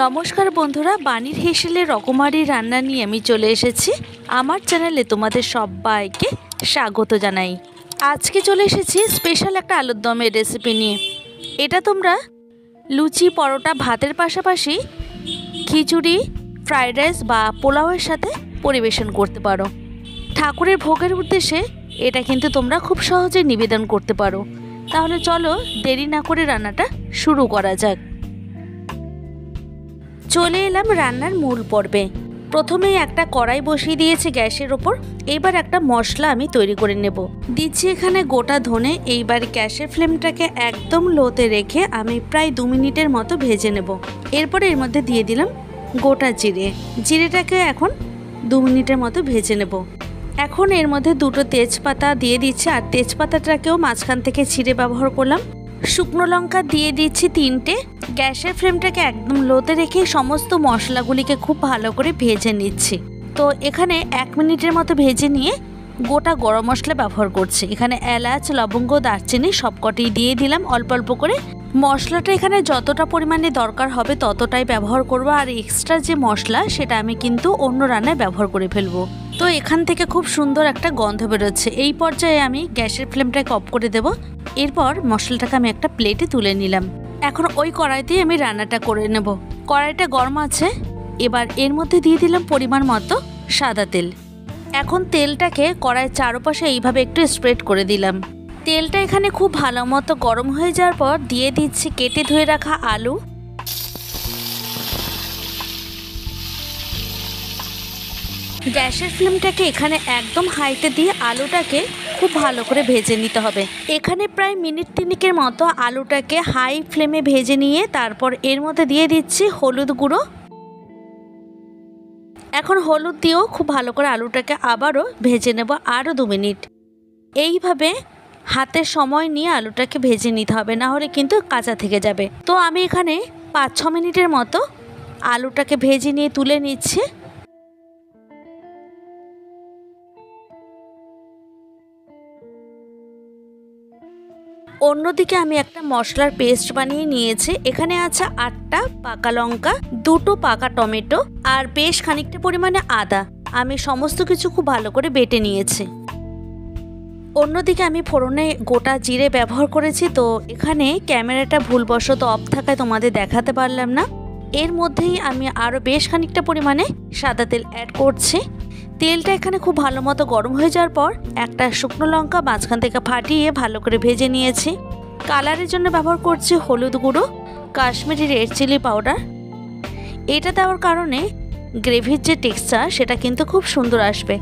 নমস্কার বন্ধুরা, বাণীর হেসেলে রকমারি রান্না নিয়ে আমি চলে এসেছি। আমার চ্যানেলে তোমাদের সবাইকে স্বাগত জানাই। আজকে চলে এসেছি স্পেশাল একটা আলুর দমের রেসিপি নিয়ে। এটা তোমরা লুচি, পরোটা, ভাতের পাশাপাশি খিচুড়ি, ফ্রাইড রাইস বা পোলাওয়ের সাথে পরিবেশন করতে পারো। ঠাকুরের ভোগের উদ্দেশ্যে এটা কিন্তু তোমরা খুব সহজে নিবেদন করতে পারো। তাহলে চলো দেরি না করে রান্নাটা শুরু করা যাক। চলে এলাম রান্নার মূল পর্বে। প্রথমেই একটা কড়াই বসিয়ে দিয়েছি গ্যাসের ওপর। এইবার একটা মশলা আমি তৈরি করে নেব। দিচ্ছি এখানে গোটা ধনে। এইবার গ্যাসের ফ্লেমটাকে একদম লোতে রেখে আমি প্রায় 2 মিনিটের মতো ভেজে নেব। এরপরে এর মধ্যে দিয়ে দিলাম গোটা জিরেটাকে এখন 2 মিনিটের মতো ভেজে নেব। এখন এর মধ্যে 2টো তেজপাতা দিয়ে দিচ্ছি, আর তেজপাতাটাকেও মাঝখান থেকে ছিঁড়ে ব্যবহার করলাম। শুকনো লঙ্কা দিয়ে দিচ্ছি 3টে। গ্যাসের ফ্লেমটাকে একদম লোতে রেখে সমস্ত মশলাগুলিকে খুব ভালো করে ভেজে নিচ্ছি। তো এখানে 1 মিনিটের মতো ভেজে নিয়ে গোটা গরম মশলা ব্যবহার করছি। এখানে এলাচ, লবঙ্গ, দারচিনি সবকটি দিয়ে দিলাম অল্প অল্প করে। মশলাটা এখানে যতটা পরিমাণে দরকার হবে ততটাই ব্যবহার করব, আর এক্সট্রা যে মশলা সেটা আমি কিন্তু অন্য রান্নায় ব্যবহার করে ফেলবো। তো এখান থেকে খুব সুন্দর একটা গন্ধ বেরোচ্ছে। এই পর্যায়ে আমি গ্যাসের ফ্লেমটাকে অফ করে দেব। এরপর মশলাটাকে আমি একটা প্লেটে তুলে নিলাম। এখন ওই কড়াইতেই আমি রান্নাটা করে নেব। কড়াইটা গরম আছে। এবার এর মধ্যে দিয়ে দিলাম পরিমাণ মতো সাদা তেল। এখন তেলটাকে কড়াইয়ের চারপাশে এইভাবে একটু স্প্রেড করে দিলাম। তেলটা এখানে খুব ভালো মতো গরম হয়ে যাওয়ার পর দিয়ে দিচ্ছি কেটে ধুয়ে রাখা আলু। গ্যাসের ফ্লেমটাকে এখানে একদম হাইতে দিয়ে আলুটাকে খুব ভালো করে ভেজে নিতে হবে। এখানে প্রায় মিনিট 3 মতো আলুটাকে হাই ফ্লেমে ভেজে নিয়ে তারপর এর মধ্যে দিয়ে দিচ্ছি হলুদ গুঁড়ো। এখন হলুদ দিয়েও খুব ভালো করে আলুটাকে আবারও ভেজে নেব আরও 2 মিনিট। এইভাবে হাতে সময় নিয়ে আলুটাকে ভেজে নিতে হবে, না হলে কিন্তু কাঁচা থেকে যাবে। তো আমি এখানে 5-6 মিনিটের মতো আলুটাকে ভেজে নিয়ে তুলে নিচ্ছি। অন্যদিকে আমি একটা মশলার পেস্ট বানিয়ে নিয়েছি। এখানে আছে 8টা পাকা লঙ্কা, 2টো পাকা টমেটো আর বেশ খানিকটা পরিমাণে আদা। আমি সমস্ত কিছু খুব ভালো করে বেটে নিয়েছি। অন্যদিকে আমি ফোড়নে গোটা জিরে ব্যবহার করেছি। তো এখানে ক্যামেরাটা ভুলবশত অফ থাকায় তোমাদের দেখাতে পারলাম না। এর মধ্যেই আমি আরও বেশ খানিকটা পরিমাণে সাদা তেল অ্যাড করছি। তেলটা এখানে খুব ভালো মতো গরম হয়ে যাওয়ার পর একটা শুকনো লঙ্কা মাঝখান থেকে ফাটিয়ে ভালো করে ভেজে নিয়েছি। কালারের জন্য ব্যবহার করছি হলুদ গুঁড়ো, কাশ্মীরি রেড চিলি পাউডার। এটা দেওয়ার কারণে গ্রেভির যে টেক্সচার সেটা কিন্তু খুব সুন্দর আসবে।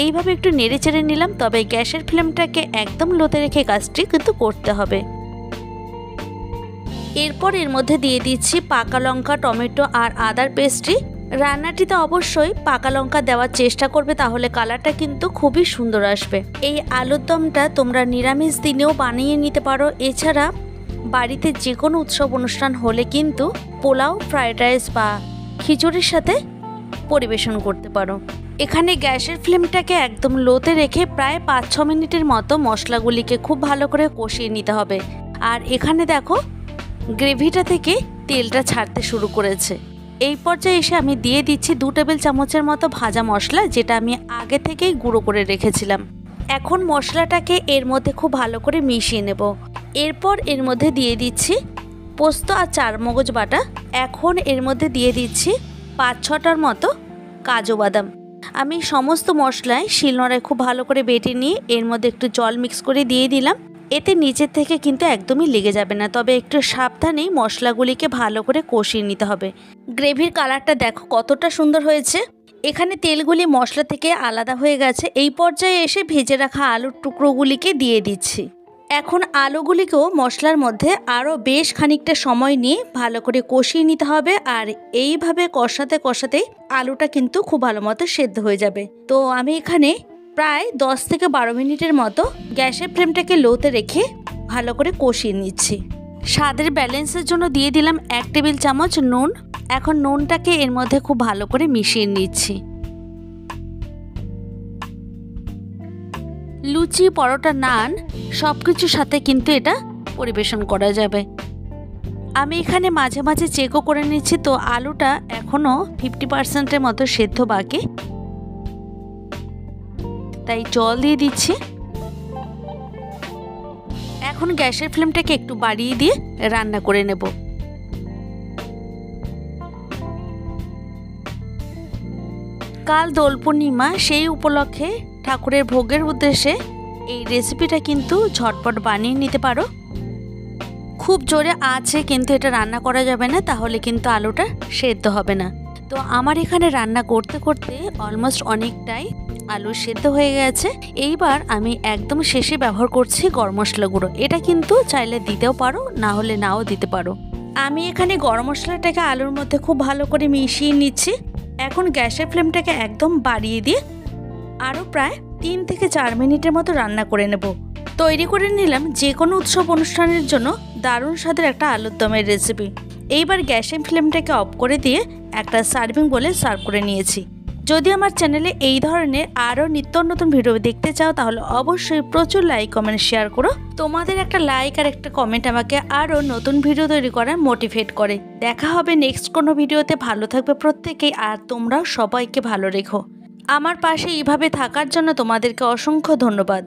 এইভাবে একটু নেড়ে চেড়ে নিলাম। তবে গ্যাসের ফ্লেমটাকে একদম লোতে রেখে কাজটি কিন্তু করতে হবে। এরপর এর মধ্যে দিয়ে দিচ্ছি পাকা লঙ্কা, টমেটো আর আদার পেস্টটি। রান্নাটিতে অবশ্যই পাকা লঙ্কা দেওয়ার চেষ্টা করবে, তাহলে কালারটা কিন্তু খুবই সুন্দর আসবে। এই আলুর দমটা তোমরা নিরামিষ দিনেও বানিয়ে নিতে পারো। এছাড়া বাড়িতে যে কোনো উৎসব অনুষ্ঠান হলে কিন্তু পোলাও, ফ্রাইড রাইস বা খিচুড়ির সাথে পরিবেশন করতে পারো। এখানে গ্যাসের ফ্লেমটাকে একদম লোতে রেখে প্রায় 5-6 মিনিটের মতো মশলাগুলিকে খুব ভালো করে কষিয়ে নিতে হবে। আর এখানে দেখো গ্রেভিটা থেকে তেলটা ছাড়তে শুরু করেছে। এই পর্যায়ে এসে আমি দিয়ে দিচ্ছি 2 টেবিল চামচের মতো ভাজা মশলা, যেটা আমি আগে থেকেই গুঁড়ো করে রেখেছিলাম। এখন মশলাটাকে এর মধ্যে খুব ভালো করে মিশিয়ে নেব। এরপর এর মধ্যে দিয়ে দিচ্ছি পোস্ত আর 4 মগজ বাটা। এখন এর মধ্যে দিয়ে দিচ্ছি 5-6টার মতো কাজু বাদাম। আমি সমস্ত মশলায় শিলনোড়ায় খুব ভালো করে বেটে নিয়ে এর মধ্যে একটু জল মিক্স করে দিয়ে দিলাম। এতে নিচের থেকে কিন্তু একদমই লেগে যাবে না, তবে একটু সাবধানেই মশলাগুলিকে ভালো করে কষিয়ে নিতে হবে। গ্রেভির কালারটা দেখো কতটা সুন্দর হয়েছে। এখানে তেলগুলি মশলা থেকে আলাদা হয়ে গেছে। এই পর্যায়ে এসে ভেজে রাখা আলুর টুকরোগুলিকে দিয়ে দিচ্ছি। এখন আলুগুলিকেও মশলার মধ্যে আরও বেশ খানিকটা সময় নিয়ে ভালো করে কষিয়ে নিতে হবে। আর এইভাবে কষাতে কষাতেই আলুটা কিন্তু খুব ভালো মতো সেদ্ধ হয়ে যাবে। তো আমি এখানে প্রায় 10-12 মিনিটের মতো গ্যাসের ফ্লেমটাকে লোতে রেখে ভালো করে কষিয়ে নিচ্ছি। স্বাদের ব্যালেন্সের জন্য দিয়ে দিলাম 1 টেবিল চামচ নুন। এখন নুনটাকে এর মধ্যে খুব ভালো করে মিশিয়ে নিচ্ছি। লুচি, পরোটা, নান সব কিছুর সাথে কিন্তু এটা পরিবেশন করা যাবে। আমি এখানে মাঝে মাঝে চেকও করে নিচ্ছি, তো আলুটা এখনও 50%-এর মতো সেদ্ধ বাকি, তাই জল দিয়ে দিচ্ছি। এখন গ্যাসের ফ্লেমটাকে একটু বাড়িয়ে দিয়ে রান্না করে নেব। কাল দোল পূর্ণিমা, সেই উপলক্ষে ঠাকুরের ভোগের উদ্দেশ্যে এই রেসিপিটা কিন্তু ঝটপট বানিয়ে নিতে পারো। খুব জোরে আছে কিন্তু এটা রান্না করা যাবে না, তাহলে কিন্তু আলুটা সেদ্ধ হবে না। তো আমার এখানে রান্না করতে করতে অলমোস্ট অনেকটাই আলু সেদ্ধ হয়ে গেছে। এইবার আমি একদম শেষে ব্যবহার করছি গরম মশলা গুঁড়ো। এটা কিন্তু চাইলে দিতেও পারো, না হলে নাও দিতে পারো। আমি এখানে গরম মশলাটাকে আলুর মধ্যে খুব ভালো করে মিশিয়ে নিচ্ছি। এখন গ্যাসের ফ্লেমটাকে একদম বাড়িয়ে দিয়ে আরও প্রায় 3 থেকে 4 মিনিটের মতো রান্না করে নেব। তৈরি করে নিলাম যে কোনো উৎসব অনুষ্ঠানের জন্য দারুণ স্বাদের একটা আলুর দমের রেসিপি। এইবার গ্যাসের ফ্লেমটাকে অফ করে দিয়ে একটা সার্ভিং বলে সার্ভ করে নিয়েছি। যদি আমার চ্যানেলে এই ধরনের আরও নিত্য নতুন ভিডিও দেখতে চাও তাহলে অবশ্যই প্রচুর লাইক কমেন্ট শেয়ার করো। তোমাদের একটা লাইক আর একটা কমেন্ট আমাকে আরও নতুন ভিডিও তৈরি করার মোটিভেট করে। দেখা হবে নেক্সট কোনো ভিডিওতে। ভালো থাকবে প্রত্যেকেই, আর তোমরাও সবাইকে ভালো রেখো। আমার পাশে এইভাবে থাকার জন্য তোমাদেরকে অসংখ্য ধন্যবাদ।